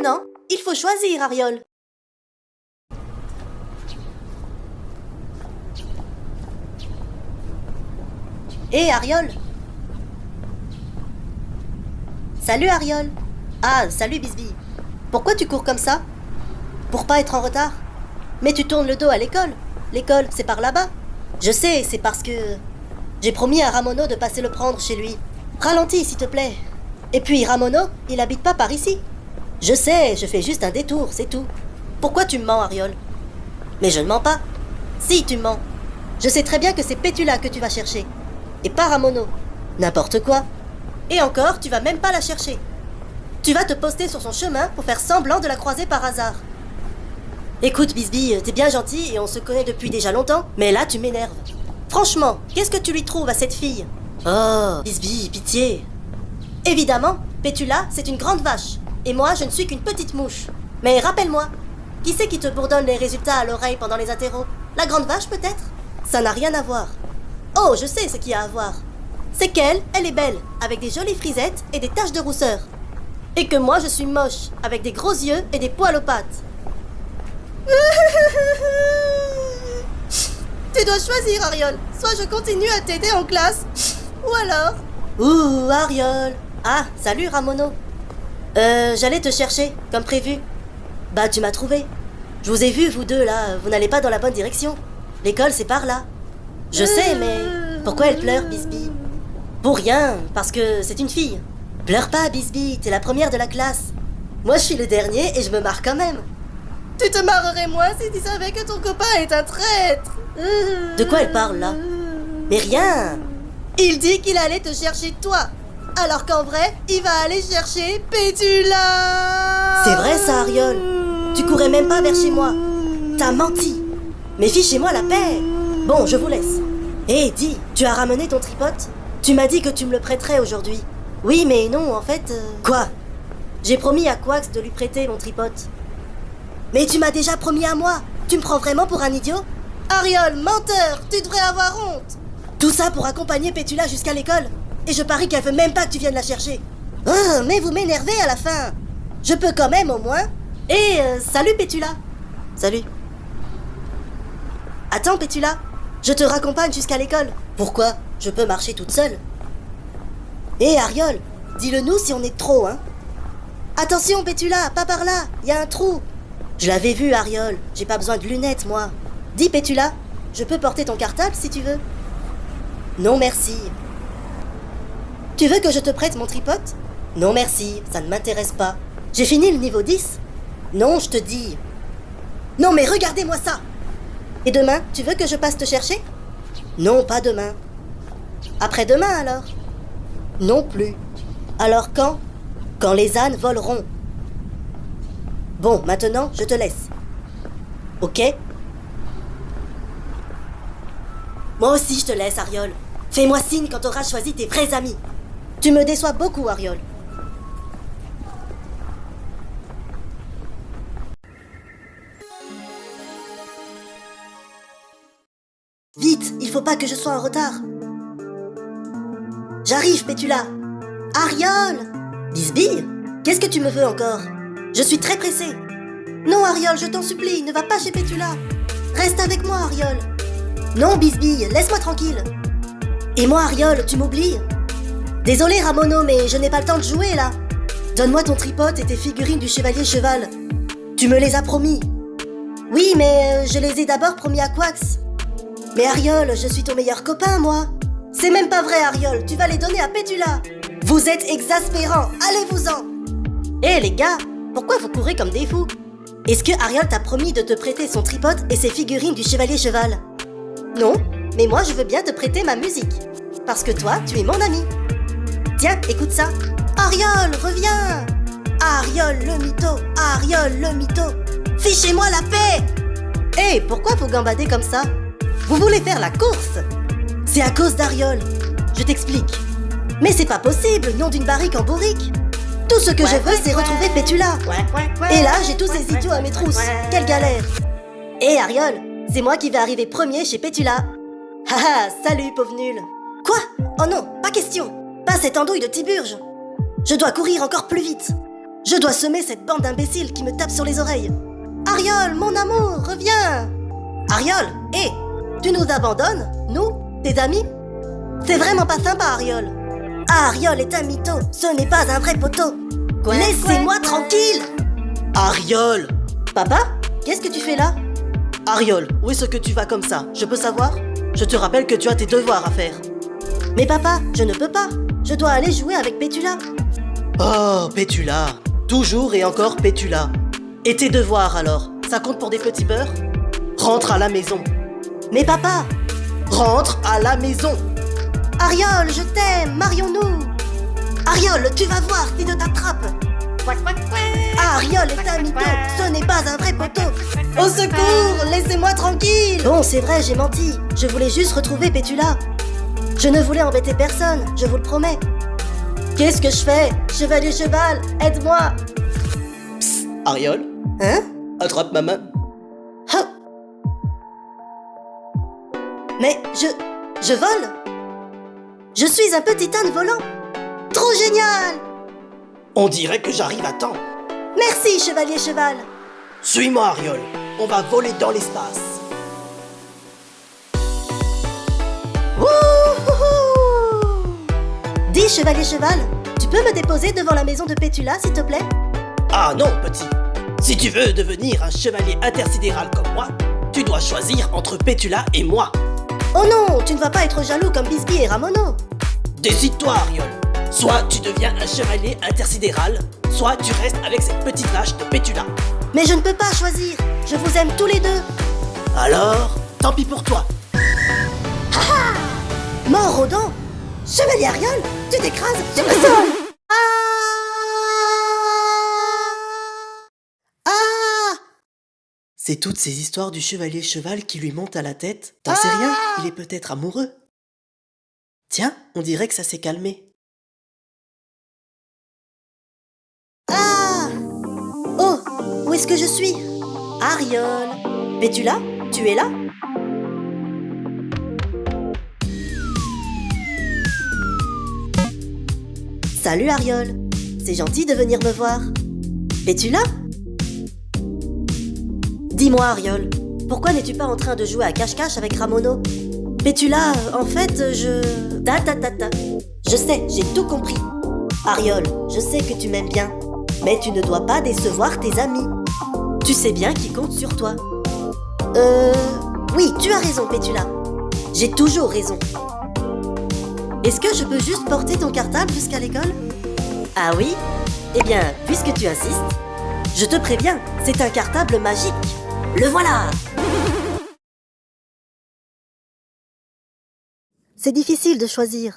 Maintenant, il faut choisir, Ariol. Hé, Ariol. Salut, Ariol. Ah, salut, Bisbille. Pourquoi tu cours comme ça? Pour pas être en retard? Mais tu tournes le dos à l'école. L'école, c'est par là-bas. Je sais, c'est parce que... j'ai promis à Ramono de passer le prendre chez lui. Ralentis, s'il te plaît. Et puis, Ramono, il habite pas par ici. Je sais, je fais juste un détour, c'est tout. Pourquoi tu me mens, Ariol? Mais je ne mens pas. Si, tu me mens. Je sais très bien que c'est Pétula que tu vas chercher. Et pas Ramono. N'importe quoi. Et encore, tu vas même pas la chercher. Tu vas te poster sur son chemin pour faire semblant de la croiser par hasard. Écoute, Bisbille, t'es bien gentil et on se connaît depuis déjà longtemps, mais là, tu m'énerves. Franchement, qu'est-ce que tu lui trouves à cette fille? Oh, Bisbille, pitié. Évidemment, Pétula, c'est une grande vache. Et moi, je ne suis qu'une petite mouche. Mais rappelle-moi, qui c'est qui te bourdonne les résultats à l'oreille pendant les interros? La grande vache, peut-être? Ça n'a rien à voir. Oh, je sais ce qu'il y a à voir. C'est qu'elle, elle est belle, avec des jolies frisettes et des taches de rousseur. Et que moi, je suis moche, avec des gros yeux et des poils aux pattes. Tu dois choisir, Ariol. Soit je continue à t'aider en classe, ou alors... Ouh, Ariol. Ah, salut, Ramono. J'allais te chercher, comme prévu. Bah, tu m'as trouvé. Je vous ai vu, vous deux, là. Vous n'allez pas dans la bonne direction. L'école, c'est par là. Je sais, mais... pourquoi elle pleure, Bisbille? Pour rien, parce que c'est une fille. Pleure pas, Bisbille, t'es la première de la classe. Moi, je suis le dernier et je me marre quand même. Tu te marrerais moins si tu savais que ton copain est un traître. De quoi elle parle, là? Mais rien. Il dit qu'il allait te chercher toi. Alors qu'en vrai, il va aller chercher Pétula. C'est vrai ça, Ariol. Tu courais même pas vers chez moi. T'as menti. Mais fichez-moi la paix. Bon, je vous laisse. Hé, dis, tu as ramené ton tripote? Tu m'as dit que tu me le prêterais aujourd'hui. Oui, mais non, en fait... Quoi? J'ai promis à Quax de lui prêter mon tripote. Mais tu m'as déjà promis à moi. Tu me prends vraiment pour un idiot? Ariol, menteur, tu devrais avoir honte. Tout ça pour accompagner Pétula jusqu'à l'école. Et je parie qu'elle veut même pas que tu viennes la chercher. Oh, mais vous m'énervez à la fin. Je peux quand même, au moins. Et salut Pétula. Salut. Attends, Pétula. Je te raccompagne jusqu'à l'école. Pourquoi? Je peux marcher toute seule. Hé, Ariol, dis-le-nous si on est trop, hein. Attention, Pétula, pas par là, y a un trou. Je l'avais vu, Ariol, j'ai pas besoin de lunettes, moi. Dis, Pétula, je peux porter ton cartable si tu veux? Non, merci. Tu veux que je te prête mon tripote? Non, merci, ça ne m'intéresse pas. J'ai fini le niveau 10. Non, je te dis. Non, mais regardez-moi ça. Et demain, tu veux que je passe te chercher? Non, pas demain. Après-demain, alors? Non plus. Alors quand? Quand les ânes voleront. Bon, maintenant, je te laisse. Ok? Moi aussi, je te laisse, Ariol. Fais-moi signe quand t'auras choisi tes vrais amis. Tu me déçois beaucoup, Ariol. Vite, il faut pas que je sois en retard. J'arrive, Pétula. Ariol! Bisbille? Qu'est-ce que tu me veux encore? Je suis très pressée. Non, Ariol, je t'en supplie, ne va pas chez Pétula. Reste avec moi, Ariol. Non, Bisbille, laisse-moi tranquille. Et moi, Ariol, tu m'oublies? Désolé, Ramono, mais je n'ai pas le temps de jouer, là. Donne-moi ton tripote et tes figurines du chevalier cheval. Tu me les as promis. Oui, mais je les ai d'abord promis à Quax. Mais Ariol, je suis ton meilleur copain, moi. C'est même pas vrai, Ariol, tu vas les donner à Pétula. Vous êtes exaspérants, allez-vous-en. Hé, les gars, pourquoi vous courez comme des fous? Est-ce que Ariol t'a promis de te prêter son tripote et ses figurines du chevalier cheval? Non, mais moi je veux bien te prêter ma musique. Parce que toi, tu es mon ami. Tiens, écoute ça. Ariol, reviens. Ariol le mytho, Ariol le mytho. Fichez-moi la paix. Hé, pourquoi vous gambadez comme ça? Vous voulez faire la course? C'est à cause d'Ariol. Je t'explique. Mais c'est pas possible, nom d'une barrique en bourrique. Tout ce que je veux, c'est retrouver Pétula. Et là, j'ai tous ces idiots à mes trousses. Quelle galère. Hé, Ariol, c'est moi qui vais arriver premier chez Pétula. Haha, salut, pauvre nul. Quoi? Oh non, pas question. Pas cette andouille de Tiburge. Je dois courir encore plus vite. Je dois semer cette bande d'imbéciles qui me tapent sur les oreilles. Ariol, mon amour, reviens! Ariol, hé! Tu nous abandonnes, nous, tes amis? C'est vraiment pas sympa, Ariol. Ariol est un mytho, ce n'est pas un vrai poteau. Laissez-moi tranquille! Ariol! Papa, qu'est-ce que tu fais là? Ariol, où est-ce que tu vas comme ça? Je peux savoir? Je te rappelle que tu as tes devoirs à faire. Mais papa, je ne peux pas. Je dois aller jouer avec Pétula. Oh, Pétula. Toujours et encore Pétula. Et tes devoirs alors? Ça compte pour des petits beurres? Rentre à la maison. Mais papa! Rentre à la maison! Ariol, je t'aime, marions-nous! Ariol, tu vas voir si je t'attrape! Ariol est un mytho, ce n'est pas un vrai poteau! Au secours, laissez-moi tranquille! Bon, c'est vrai, j'ai menti. Je voulais juste retrouver Pétula. Je ne voulais embêter personne, je vous le promets. Qu'est-ce que je fais? Chevalier cheval, aide-moi! Psst, Ariol? Hein? Attrape ma main. Ah. Mais je vole? Je suis un petit âne volant! Trop génial! On dirait que j'arrive à temps. Merci, chevalier cheval. Suis-moi, Ariol. On va voler dans l'espace. Wouhou! Dis, chevalier cheval, tu peux me déposer devant la maison de Pétula, s'il te plaît? Ah non, petit. Si tu veux devenir un chevalier intersidéral comme moi, tu dois choisir entre Pétula et moi. Oh non, tu ne vas pas être jaloux comme Bisbee et Ramono. Décide-toi, Ariol. Soit tu deviens un chevalier intersidéral, soit tu restes avec cette petite lâche de Pétula. Mais je ne peux pas choisir. Je vous aime tous les deux. Alors, tant pis pour toi. Mort aux dents. Chevalier Ariol, tu t'écrases sur le sol. C'est toutes ces histoires du chevalier cheval qui lui montent à la tête. T'en sais rien, il est peut-être amoureux. Tiens, on dirait que ça s'est calmé. Oh, où est-ce que je suis? Ariol. Pétula, tu es là? Salut Ariol. C'est gentil de venir me voir. Pétula? Dis-moi Ariol, pourquoi n'es-tu pas en train de jouer à cache-cache avec Ramono? Pétula, en fait, je... Je sais, j'ai tout compris. Ariol, je sais que tu m'aimes bien, mais tu ne dois pas décevoir tes amis. Tu sais bien qu'ils comptent sur toi. Oui, tu as raison, Pétula. J'ai toujours raison. Est-ce que je peux juste porter ton cartable jusqu'à l'école? Ah oui? Eh bien, puisque tu insistes, je te préviens, c'est un cartable magique. Le voilà! C'est difficile de choisir.